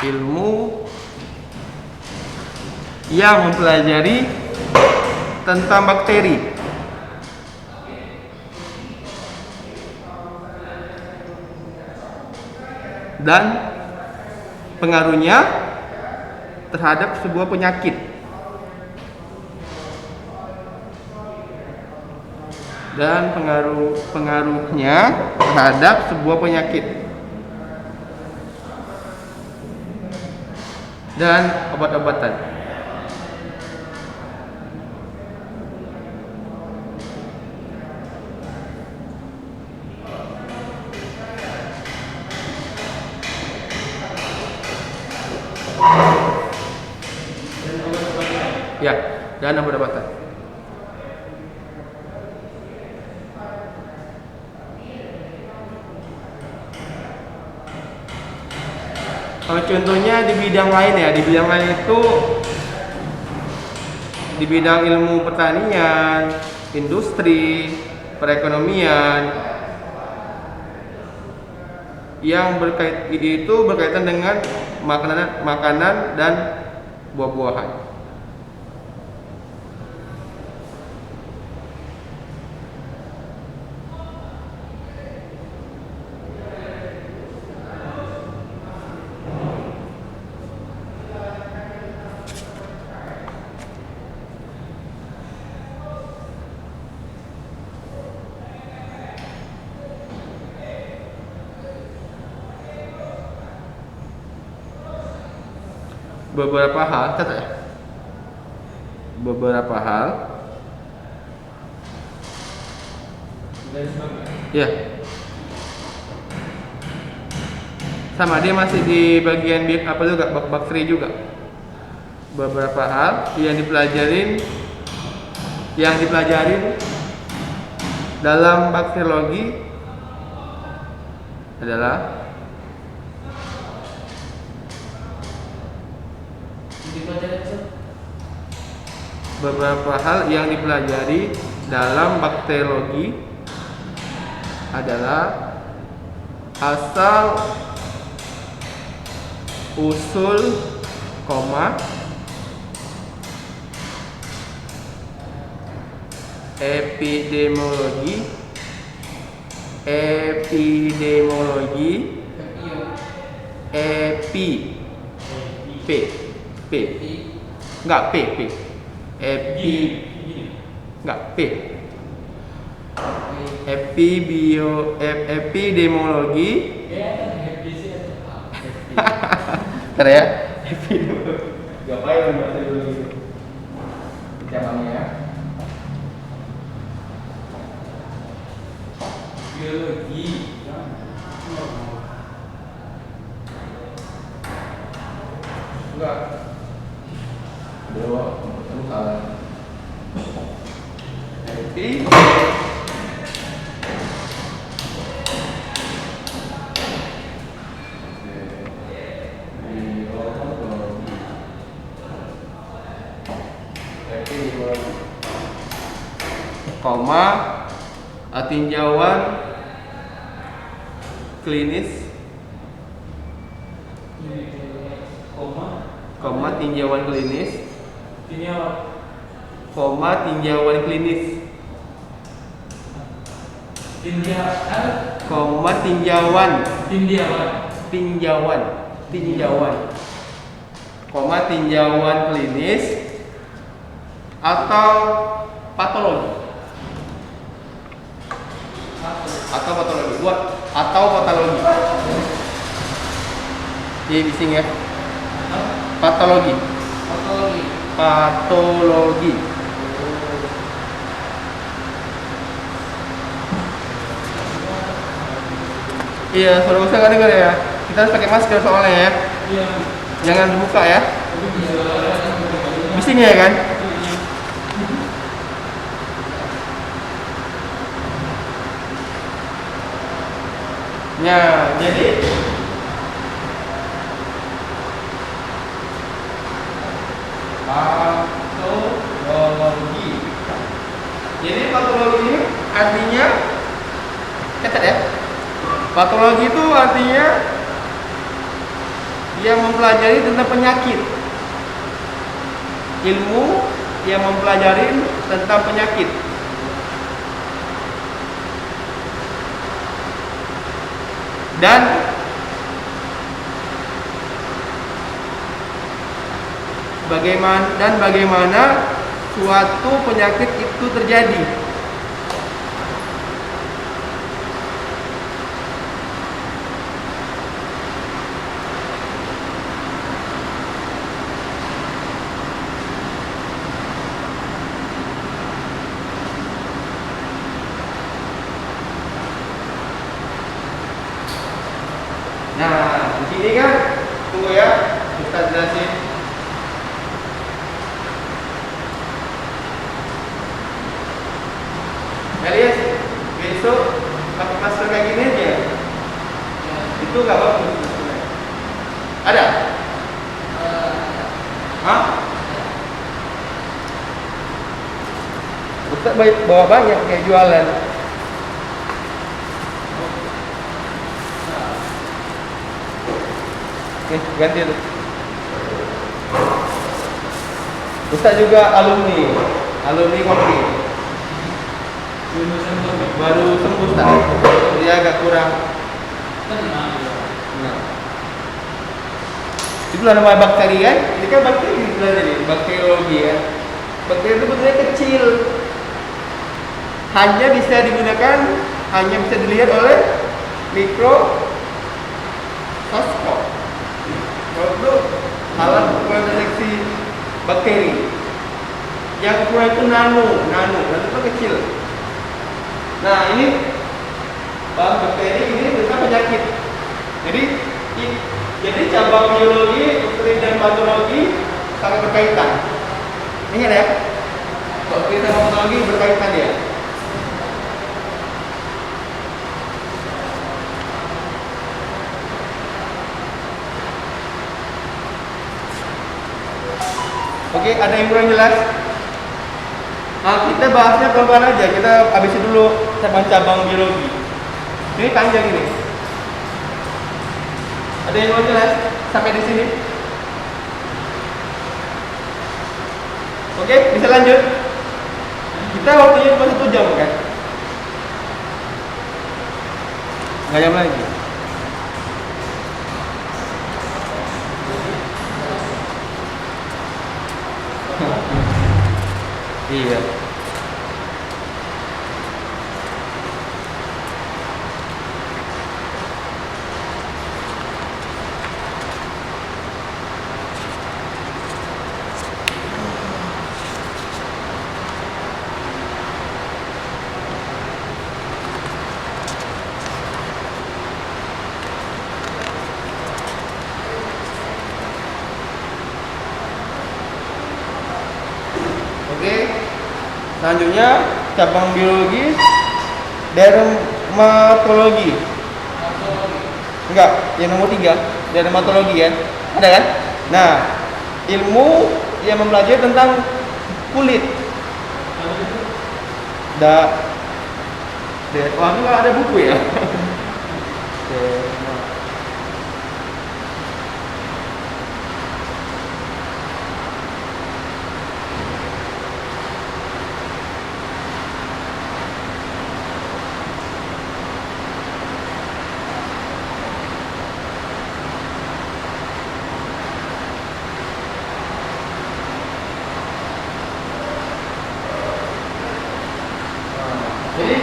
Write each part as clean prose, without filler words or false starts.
ilmu yang mempelajari tentang bakteri dan pengaruhnya terhadap sebuah penyakit. Dan pengaruhnya terhadap sebuah penyakit dan obat-obatan. Ya, dan obat-obatan. Contohnya di bidang lain ya, di bidang lain itu di bidang ilmu pertanian, industri, perekonomian yang berkaitan dengan makanan dan buah-buahan. Beberapa hal, beberapa hal, ya, sama dia masih di bagian apa juga bakteri juga. Beberapa hal yang dipelajarin dalam bakteriologi adalah beberapa hal yang dipelajari dalam bakteriologi adalah asal usul, epidemiologi, epidemiologi, ntar ya, ngapain bahasa dulu gitu cabangnya, biologi, enggak, dua, salah, tinjauan klinis, tinjauan klinis, tinjauan klinis, tinjauan klinis atau patologi. Jadi bising ya. Patologi. Iya, suara usah nggak dengar ya. Kita harus pakai masker soalnya ya. Iya. Jangan dibuka ya. Bising ya kan? Ya, jadi patologi. Jadi patologi ini artinya catat ya. Patologi itu artinya yang mempelajari tentang penyakit. Ilmu yang mempelajari tentang penyakit. Dan bagaimana suatu penyakit itu terjadi. Nah, di sini kan, tunggu ya, kita jelasin. Elias, besok pakai masker kayak gini aja. Itu nggak bagus. Ada? Hah? Ustaz bawa banyak kayak jualan. Oke, ganti tuh. Ustaz juga alumni kopi. Baru sembuh Ustaz. Dia agak kurang. Nah. Itulah namanya bakteri kan? Ini kan bakteri sebenarnya nih, bakteriologi ya. Bakteri itu bentuknya kecil. Hanya bisa dilihat oleh mikroskop. Kalau itu alat mendeteksi bakteri. Yang ukuran itu nano itu kecil. Nah ini bahan bakteri ini tentang penyakit. Jadi cabang biologi, obstetrik dan patologi sangat berkaitan. Ingat ya, kalau kita patologi berkaitan ya. Oke, ada yang kurang jelas? Nah, kita bahasnya pelan-pelan aja. Kita habisin dulu cabang-cabang biologi. Ini panjang ini. Ada yang kurang jelas sampai di sini? Oke, bisa lanjut. Kita waktunya cuma 1 jam kan? Nggak jam lagi. Iya. Oke. Selanjutnya cabang biologi dermatologi. Enggak, yang nomor 3 dermatologi kan? Ada kan? Nah, ilmu yang mempelajari tentang kulit. Wah, enggak ada buku ya? Jadi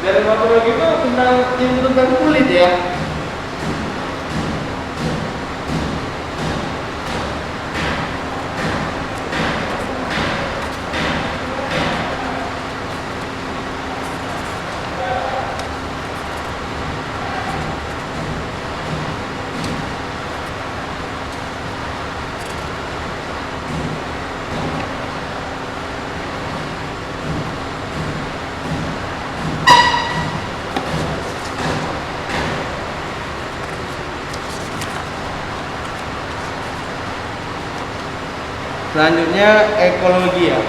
dermatologi itu tentang kulit ya. Selanjutnya ekologi ya.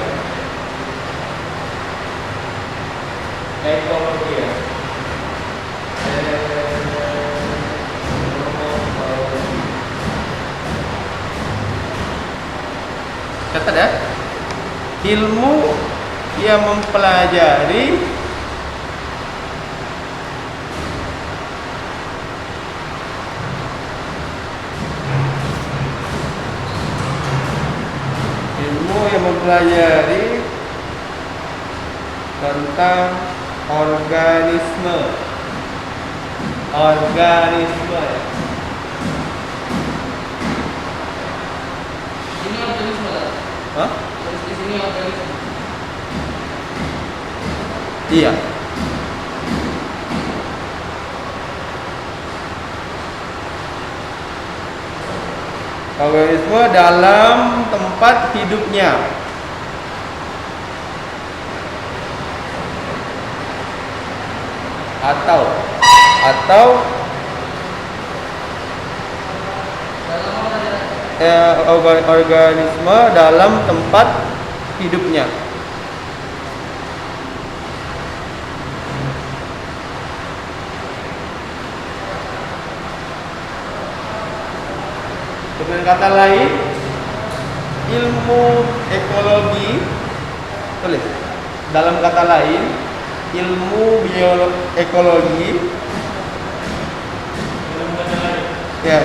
Ekologi ya. Catat ya. Ilmu yang mempelajari tentang organisme. Ini organisme lah. Hah? Di sini organisme. Iya. Organisme dalam tempat hidupnya. Atau organisme dalam tempat hidupnya. Dengan kata lain, ilmu ekologi, tulis. Dalam kata lain, ilmu bioekologi. Ya,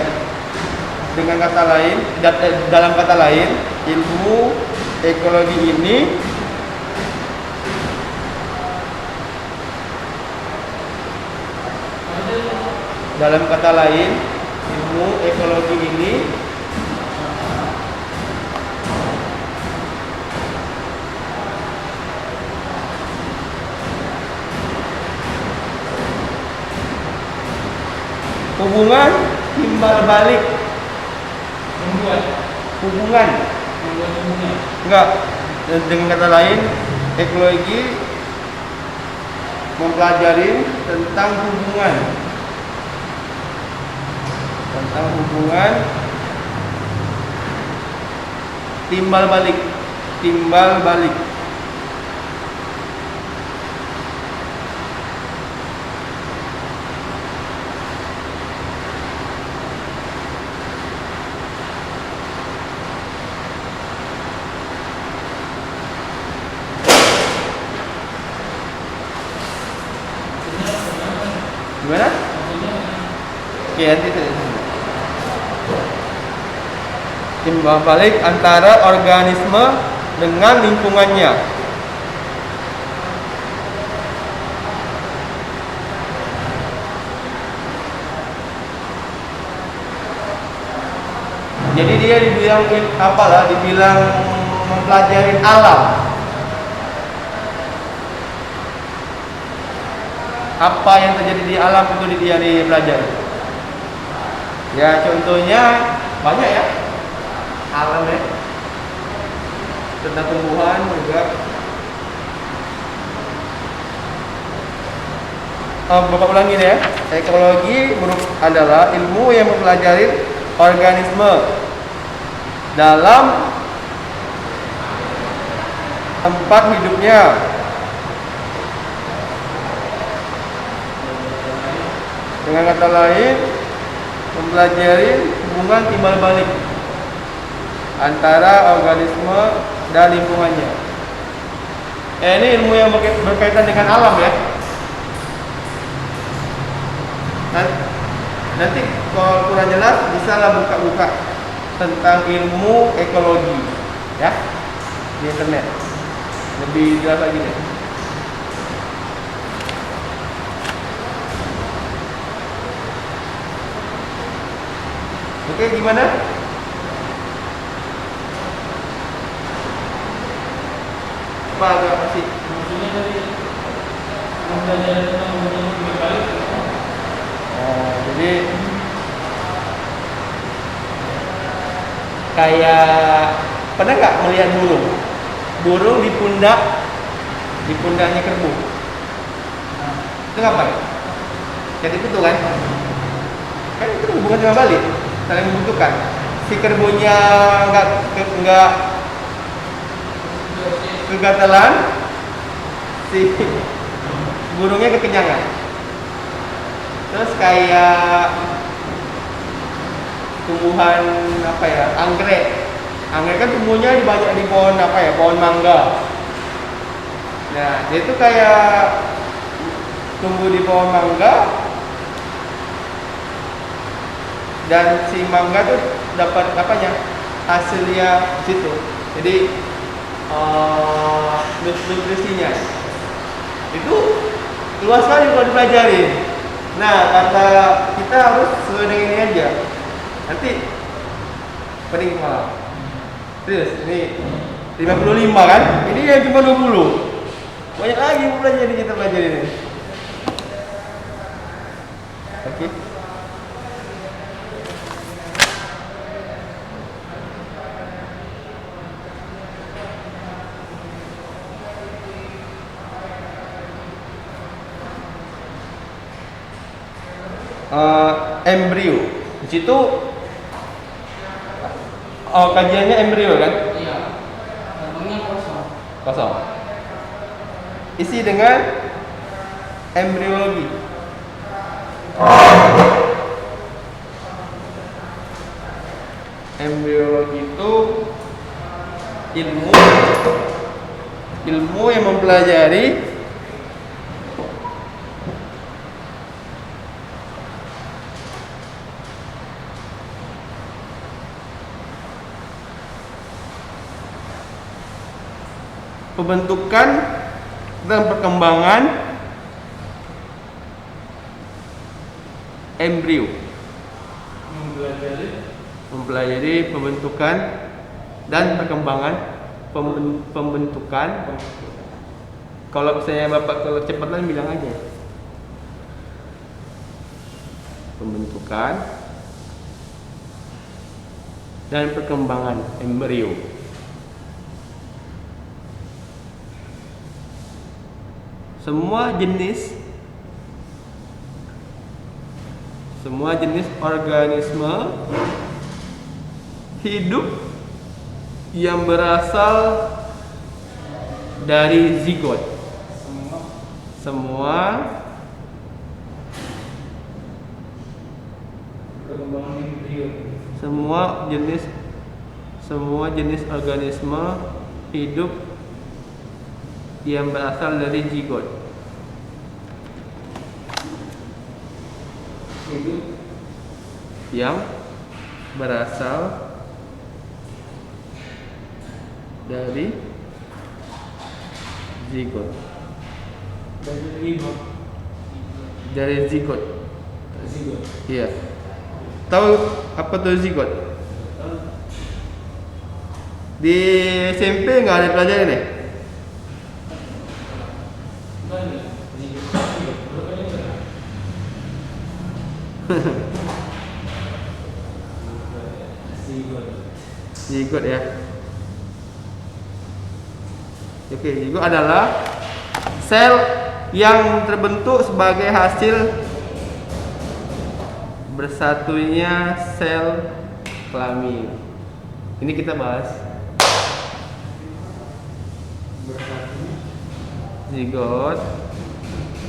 dengan kata lain, dalam kata lain, ilmu ekologi ini hubungan timbal balik. Hubungan. Enggak. Dengan kata lain, ekologi mempelajari tentang hubungan timbal balik. Gimana? Oke, nanti timbal balik antara organisme dengan lingkungannya. Jadi dia dibilang mempelajari alam. Apa yang terjadi di alam itu dia dipelajari. Ya, contohnya banyak ya. Alam ya. Tentang tumbuhan juga. Bapak ulangi ya. Ekologi adalah ilmu yang mempelajari organisme dalam tempat hidupnya. Dengan kata lain, mempelajari hubungan timbal balik antara organisme dan lingkungannya. Ini ilmu yang berkaitan dengan alam ya. Nanti kalau kurang jelas bisa buka-buka tentang ilmu ekologi ya di internet. Lebih jelas lagi deh. Oke, gimana? Apa agak masih? Maksudnya dari mempelajari tentang hubungan berbalik. Jadi kayak pernah nggak melihat burung di pundaknya kerbau? Itu ngapain? Jadi itu kan itu hubungan timbal balik, saling membutuhkan. Si kerbaunya nggak kegatalan, si burungnya kekenyangan. Terus kayak tumbuhan anggrek Anggrek kan tumbuhnya banyak di pohon apa ya? Pohon mangga. Nah, dia itu kayak tumbuh di pohon mangga dan si mangga tuh dapat apanya? Hasilnya di situ. Jadi nutrisinya itu luas sekali kalau dipelajari. Nah, kata kita harus sesuai dengan ini aja. Nanti pening malah. Terus ini 55 kan? Ini yang cuma 20. Banyak lagi pelajaran kita pelajari ini. Oke. Embrio. Di situ kajiannya embrio kan? Iya. Lambungnya kosong. Kosong. Isi dengan embriologi. Embriologi itu ilmu yang mempelajari pembentukan dan perkembangan embrio. Mempelajari pembentukan dan perkembangan pembentukan. Kalau saya bapak kalau cepatan bilang aja. Pembentukan dan perkembangan embrio. Semua jenis organisme hidup yang berasal dari zigot. Semua jenis organisme hidup yang berasal dari zigot. Yang berasal dari zigot. Dari zigot. Iya. Tahu apa tuh zigot? Di SMP nggak ada pelajaran nih? Zigot ya. Oke, zigot adalah sel yang terbentuk sebagai hasil bersatunya sel kelamin. Ini kita bahas. Zigot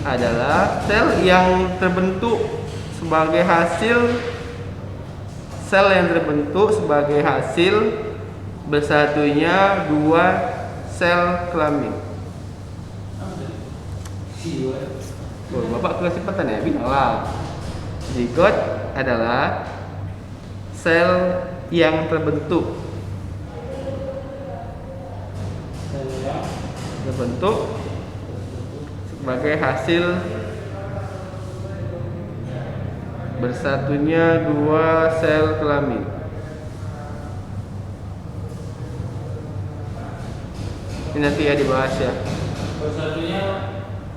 adalah sel yang terbentuk sebagai hasil bersatunya dua sel kelamin. Oh, bapak kecepatan ya, bilang lah. Zigot adalah sel yang terbentuk sebagai hasil bersatunya dua sel kelamin. Ini nanti ya dibahas ya.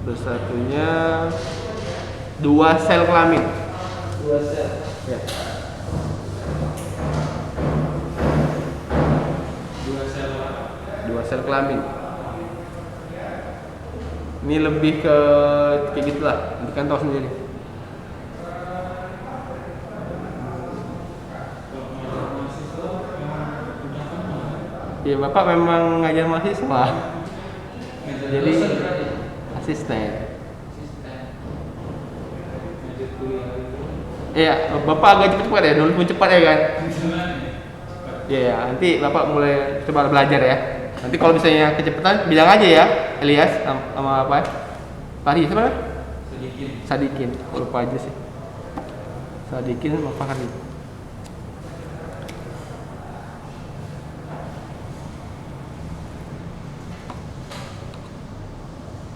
Bersatunya dua sel kelamin. Ya. Dua sel kelamin. Ini lebih ke kayak gitulah. Nanti kan tahu sendiri. Ya bapak memang ngajar mahasiswa. Jadi asisten. Iya, bapak agak cepat ya, nulis pun cepat ya kan. Iya, nanti Bapak mulai coba belajar ya. Nanti kalau misalnya kecepatan bilang aja ya, Elias sama apa? Fahri siapa? Sedikit. Sadikin. Lupa aja sih. Sadikin sama Fahri.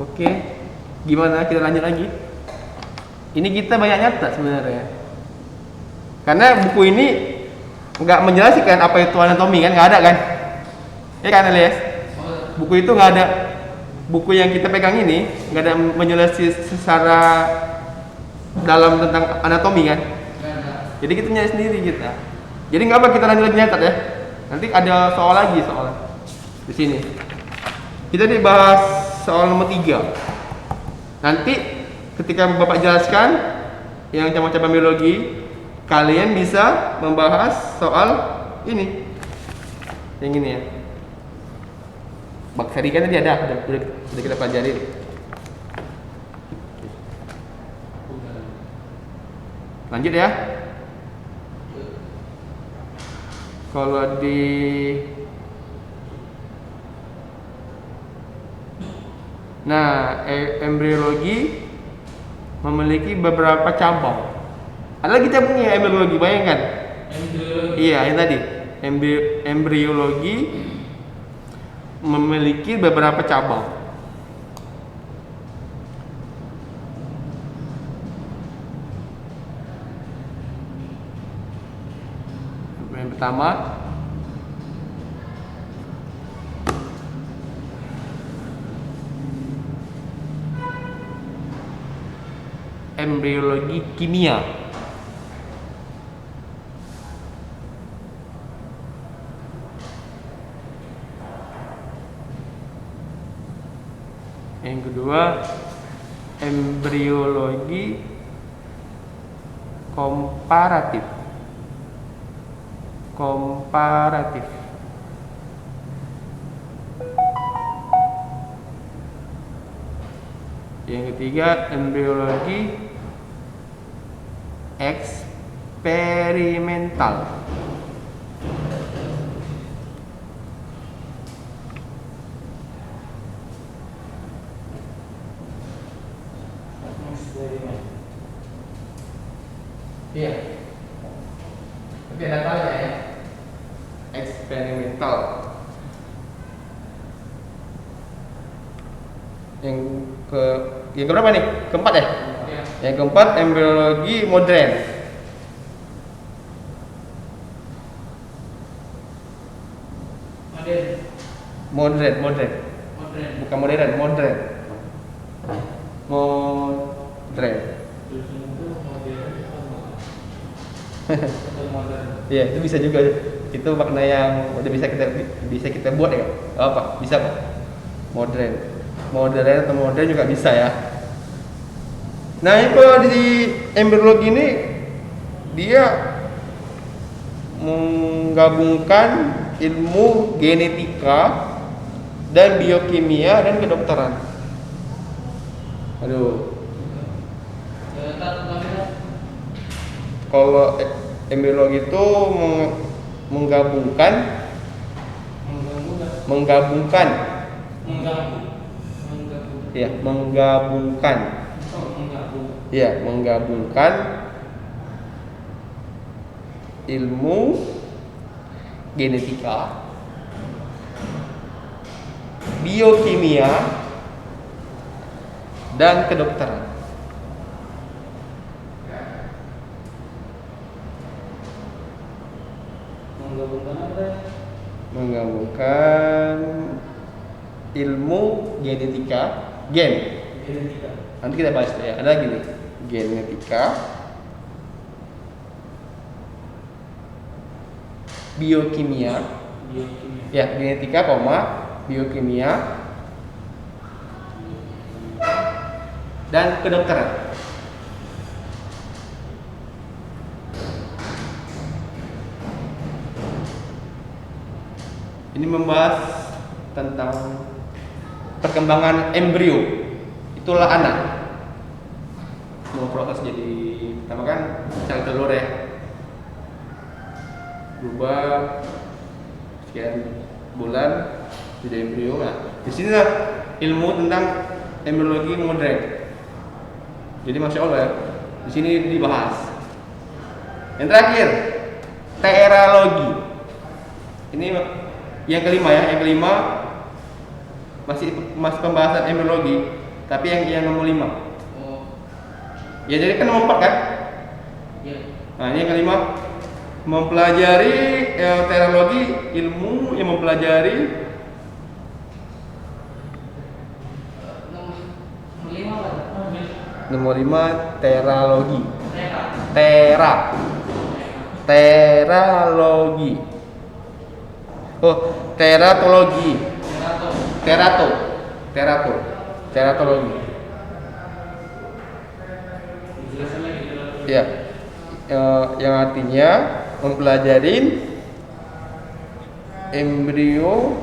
Oke. Gimana kita lanjut lagi? Ini kita banyak nyata sebenarnya. Karena buku ini nggak menjelaskan apa itu anatomi kan, nggak ada kan? Ya kan Elias? Buku itu nggak ada. Buku yang kita pegang ini nggak ada menjelaskan secara dalam tentang anatomi kan? Jadi kita nyari sendiri kita. Jadi nggak apa kita lanjut lagi nyatat ya. Nanti ada soal lagi soal di sini. Kita dibahas soal nomor 3. Nanti ketika Bapak jelaskan yang cabang-cabang biologi, kalian bisa membahas soal ini. Yang ini ya. Bakteri kan tadi ada, udah kita pelajarin. Lanjut ya. Kalau di embriologi memiliki beberapa cabang. Ada lagi cabangnya embriologi, bayangkan. Embriologi. Iya, yang tadi. Embriologi memiliki beberapa cabang. Yang pertama, embriologi kimia. Yang kedua, embriologi komparatif. Yang ketiga, embriologi eksperimental. Iya. Tapi ada kalinya ya. Eksperimental. Yang keberapa nih? Keempat ya? Ya. Yang keempat, embriologi modern. Modern. Bukan modern, modern. Iya, itu bisa juga. Itu makna yang udah bisa kita buat ya. Apa? Bisa kok. Modern atau modern juga bisa ya. Nah, ini kalau di embriologi ini dia menggabungkan ilmu genetika dan biokimia dan kedokteran. Aduh. Kalau embriologi itu menggabungkan ya, menggabungkan ilmu genetika, biokimia, dan kedokteran. Menggabungkan ilmu genetika, nanti kita bahas ya. Ada lagi nih, genetika, biokimia, ya, genetika, biokimia, dan kedokteran. Ini membahas tentang perkembangan embrio. Itulah anak. Mau proses jadi pertama kan sel telur ya. Berubah sekian bulan jadi embrio. Nah, di sini lah ilmu tentang embriologi modern. Jadi masya Allah ya, di sini dibahas. Yang terakhir, teralogi. Ini yang kelima ya, yang kelima masih pembahasan embriologi, tapi yang nomor 5. Oh. Ya jadi kan nomor 4 kan? Iya. Nah ini yang kelima, mempelajari teralogi, ilmu yang mempelajari nomor 5 teralogi. Teralogi. Oh, teratologi. Teratologi. Dijelasin lagi di dalam. Ya, yang artinya mempelajari embrio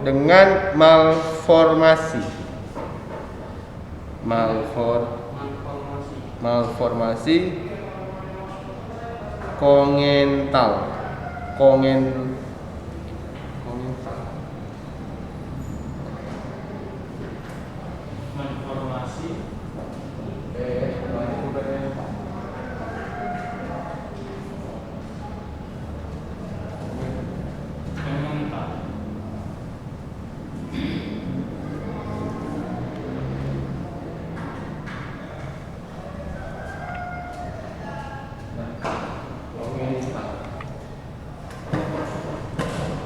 dengan malformasi kongental. Informasi mengental.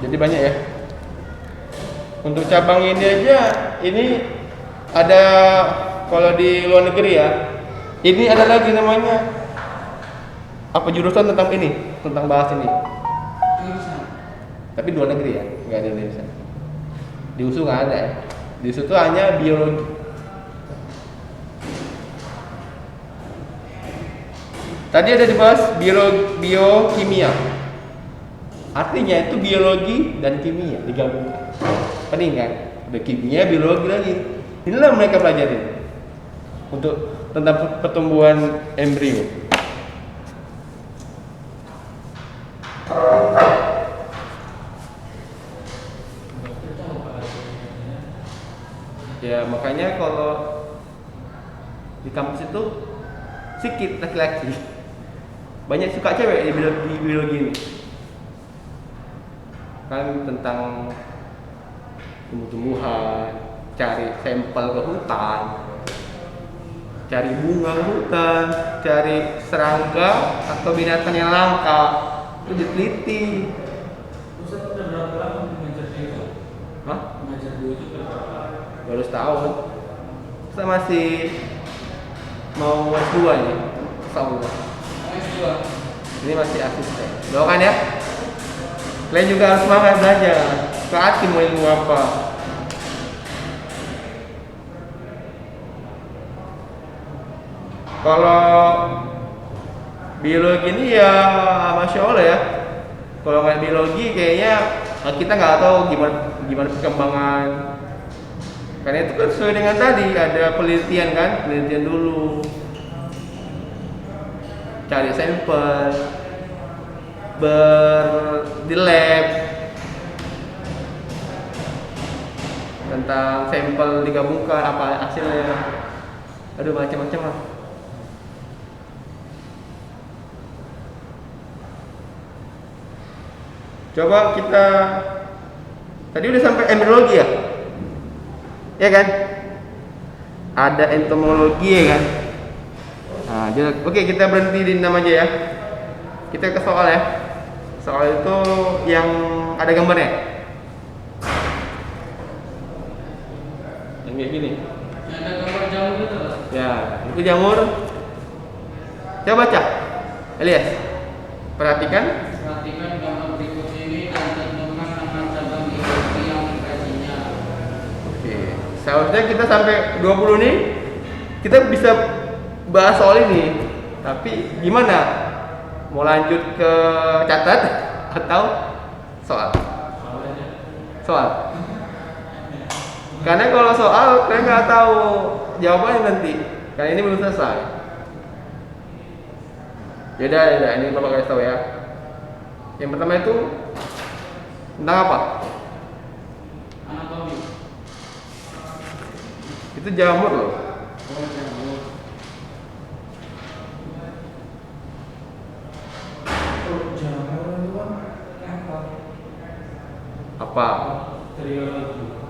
Jadi banyak ya. Untuk cabang ini aja, ini ada kalau di luar negeri ya. Ini ada lagi namanya apa jurusan tentang ini, tentang bahas ini. Jurusan. Tapi di luar negeri ya, nggak ada di Indonesia. Di USU nggak ada ya. Di USU tuh hanya biologi. Tadi ada dibahas biokimia. Artinya itu biologi dan kimia digabungkan. Penting kan? Ada kimia, biologi lagi. Inilah mereka pelajari untuk tentang pertumbuhan embrio. Ya makanya kalau di kampus itu sedikit laki-laki, banyak suka cewek di biologi ini. Kan tentang tumbuh-tumbuhan, cari sampel ke hutan, cari bunga ke hutan, cari serangga atau binatang yang langka, itu diteliti. Ustaz udah berapa lama mengajar itu? Hah? Mengajar dulu itu berapa lama? Baru setahun. Saya masih mau S2 ini. Insyaallah. S2. Ini masih asisten. Doakan ya. Kalian juga harus semangat belajar. Saat mau ilmu apa? Kalau biologi ini ya masya Allah ya. Kalau nggak biologi kayaknya kita nggak tahu gimana perkembangan. Karena itu kan sesuai dengan tadi ada penelitian kan, penelitian dulu, cari sampel, di lab, tentang sampel digabungkan apa hasilnya. Aduh macam-macam lah. Coba kita tadi udah sampai embriologi ya? Ya kan? Ada entomologi ya kan? Nah, oke kita berhenti di 6 aja ya. Kita ke soal ya. Soal itu yang ada gambarnya. Yang kayak gini. Yang ada gambar jamur itu. Ya, itu jamur. Coba baca. Elias. Perhatikan. Perhatikan gambar berikut ini dan tentukan nama cabang biologi yang mengkajinya. Oke. Seharusnya kita sampai 20 nih kita bisa bahas soal ini. Tapi gimana? Mau lanjut ke catat atau soal? Soalnya. Soal. Karena kalau soal kalian nggak tahu jawabannya nanti. Karena ini belum selesai. Yaudah, ini bapak kasih tahu ya. Yang pertama itu tentang apa? Anatomi. Itu jamur loh. Oh, jamur. Oh, jamur itu kan apa? Apa? Bakteriologi.